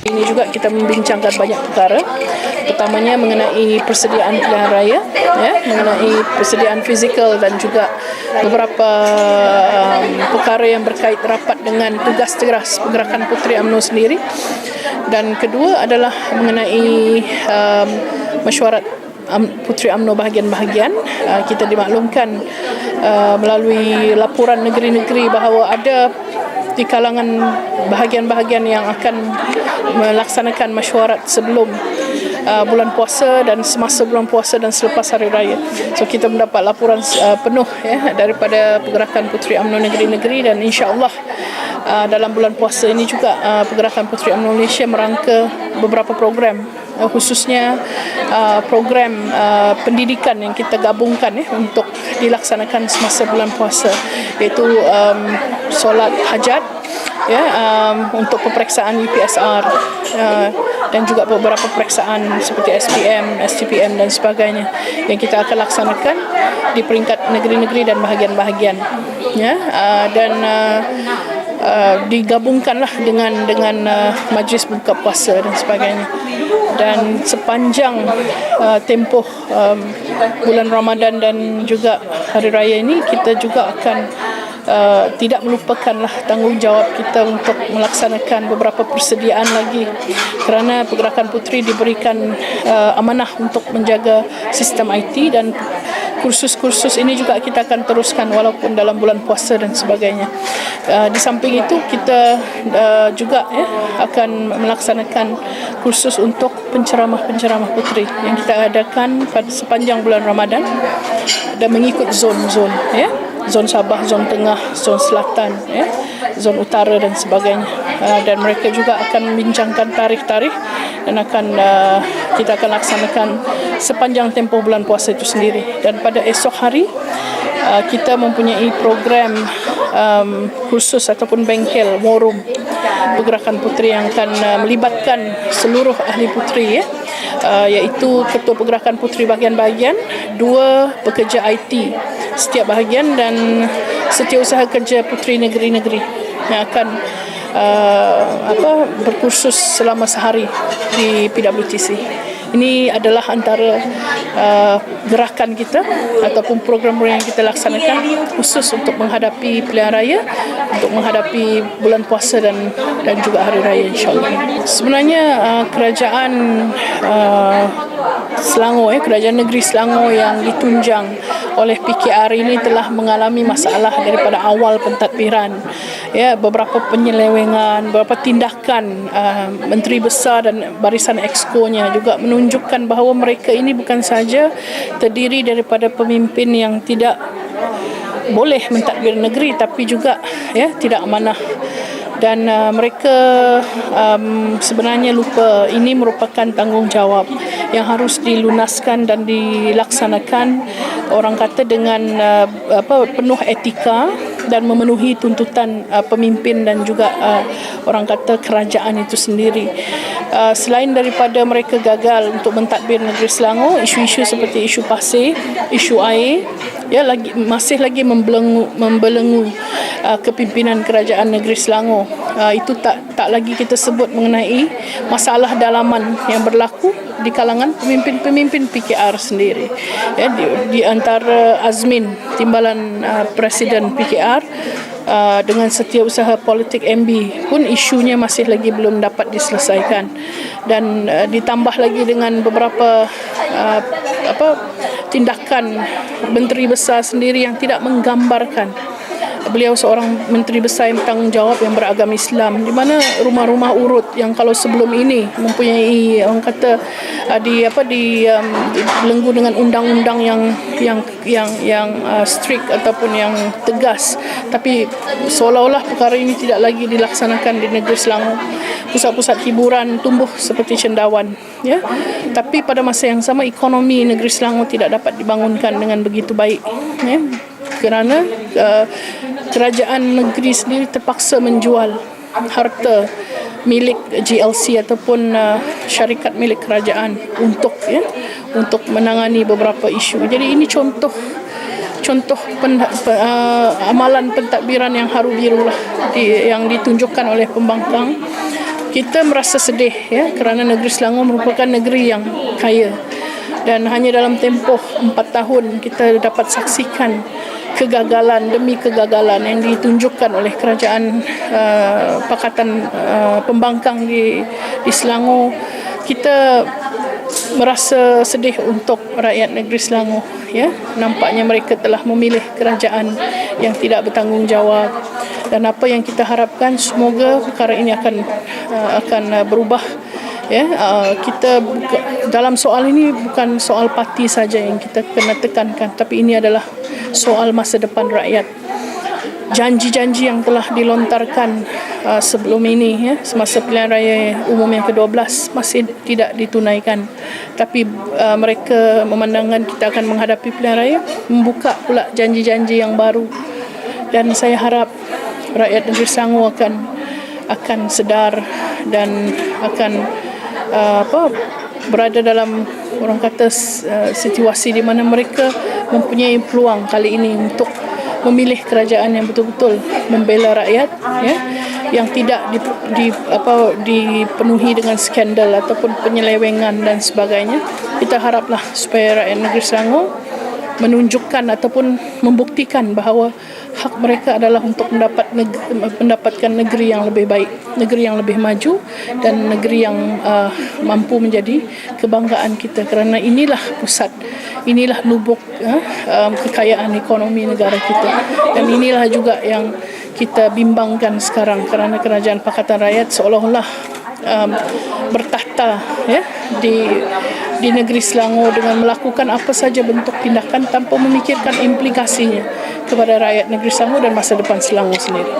ini juga kita membincangkan banyak perkara, pertamanya mengenai persediaan pilihan raya, mengenai persediaan fizikal dan juga beberapa perkara yang berkait rapat dengan tugas teras Pergerakan Puteri UMNO sendiri. Dan kedua adalah mengenai mesyuarat Puteri UMNO bahagian-bahagian. Kita dimaklumkan melalui laporan negeri-negeri bahawa ada di kalangan bahagian-bahagian yang akan melaksanakan mesyuarat sebelum bulan puasa dan semasa bulan puasa dan selepas hari raya. So kita mendapat laporan penuh daripada Pergerakan Puteri UMNO negeri-negeri, dan insya-Allah dalam bulan puasa ini juga Pergerakan Puteri UMNO Malaysia merangka beberapa program, khususnya program pendidikan yang kita gabungkan untuk dilaksanakan semasa bulan puasa, iaitu solat hajat untuk peperiksaan UPSR dan juga beberapa peperiksaan seperti SPM, STPM dan sebagainya yang kita akan laksanakan di peringkat negeri-negeri dan bahagian-bahagian, dan digabungkanlah dengan majlis buka puasa dan sebagainya. Dan sepanjang tempoh bulan Ramadan dan juga hari raya ini, kita juga akan tidak melupakanlah tanggungjawab kita untuk melaksanakan beberapa persediaan lagi, kerana Pergerakan Puteri diberikan amanah untuk menjaga sistem IT, dan kursus-kursus ini juga kita akan teruskan walaupun dalam bulan puasa dan sebagainya. Di samping itu kita juga akan melaksanakan kursus untuk penceramah-penceramah puteri yang kita adakan pada sepanjang bulan Ramadan dan mengikut zon-zon, zon Sabah, zon Tengah, zon Selatan, zon Utara dan sebagainya. Dan mereka juga akan membincangkan tarikh-tarikh dan kita akan laksanakan sepanjang tempoh bulan puasa itu sendiri. Dan pada esok hari kita mempunyai program khusus ataupun bengkel war room Pergerakan Puteri yang akan melibatkan seluruh ahli puteri, iaitu Ketua Pergerakan Puteri bahagian-bahagian, 2 pekerja IT setiap bahagian, dan Setiausaha Kerja Puteri negeri-negeri yang akan berkursus selama sehari di PWTC. Ini adalah antara gerakan kita ataupun program yang kita laksanakan khusus untuk menghadapi pilihan raya, untuk menghadapi bulan puasa dan juga hari raya, insya-Allah. Sebenarnya kerajaan Selangor, kerajaan negeri Selangor yang ditunjang oleh PKR ini telah mengalami masalah daripada awal pentadbiran. Beberapa penyelewengan, beberapa tindakan Menteri Besar dan Barisan Exco-nya juga menunjukkan bahawa mereka ini bukan saja terdiri daripada pemimpin yang tidak boleh mentadbir negeri, tapi juga tidak amanah. Dan mereka sebenarnya lupa ini merupakan tanggungjawab yang harus dilunaskan dan dilaksanakan, orang kata dengan penuh etika dan memenuhi tuntutan pemimpin dan juga orang kata kerajaan itu sendiri. Selain daripada mereka gagal untuk mentadbir negeri Selangor, isu-isu seperti isu pasir, isu air, masih lagi membelenggu kepimpinan kerajaan negeri Selangor. Itu tak lagi kita sebut mengenai masalah dalaman yang berlaku di kalangan pemimpin-pemimpin PKR sendiri. Di antara Azmin, timbalan Presiden PKR, dengan Setiausaha Politik MB pun isunya masih lagi belum dapat diselesaikan. Dan ditambah lagi dengan beberapa tindakan Menteri Besar sendiri yang tidak menggambarkan beliau seorang Menteri Besar yang bertanggungjawab, yang beragama Islam, di mana rumah-rumah urut yang kalau sebelum ini mempunyai orang kata dibelenggu dengan undang-undang yang strict ataupun yang tegas, tapi seolah-olah perkara ini tidak lagi dilaksanakan di negeri Selangor. Pusat-pusat hiburan tumbuh seperti cendawan, tapi pada masa yang sama ekonomi negeri Selangor tidak dapat dibangunkan dengan begitu baik, kerana kerajaan negeri sendiri terpaksa menjual harta milik GLC ataupun syarikat milik kerajaan untuk menangani beberapa isu. Jadi ini contoh amalan pentadbiran yang haru biru lah yang ditunjukkan oleh pembangkang Kita merasa sedih ya, kerana negeri Selangor merupakan negeri yang kaya, dan hanya dalam tempoh 4 tahun kita dapat saksikan kegagalan demi kegagalan yang ditunjukkan oleh kerajaan Pakatan Pembangkang di Selangor. Kita merasa sedih untuk rakyat negeri Selangor ya. Nampaknya mereka telah memilih kerajaan yang tidak bertanggungjawab, dan apa yang kita harapkan semoga perkara ini akan berubah ya. Kita dalam soal ini bukan soal parti saja yang kita kena tekankan, tapi ini adalah soal masa depan rakyat. Janji-janji yang telah dilontarkan sebelum ini ya, semasa pilihan raya umum yang ke-12 masih tidak ditunaikan. Tapi mereka memandangkan kita akan menghadapi pilihan raya, membuka pula janji-janji yang baru. Dan saya harap rakyat negeri Selangor akan sedar dan akan berada dalam, orang kata, situasi di mana mereka mempunyai peluang kali ini untuk memilih kerajaan yang betul-betul membela rakyat ya, yang tidak dipenuhi dengan skandal ataupun penyelewengan dan sebagainya. Kita haraplah supaya rakyat negeri Selangor menunjukkan ataupun membuktikan bahawa hak mereka adalah untuk mendapatkan negeri yang lebih baik, negeri yang lebih maju, dan negeri yang mampu menjadi kebanggaan kita, kerana inilah pusat, inilah lubuk kekayaan ekonomi negara kita, dan inilah juga yang kita bimbangkan sekarang, kerana kerajaan Pakatan Rakyat seolah-olah bertahta ya di negeri Selangor dengan melakukan apa saja bentuk tindakan tanpa memikirkan implikasinya kepada rakyat negeri Selangor dan masa depan Selangor sendiri.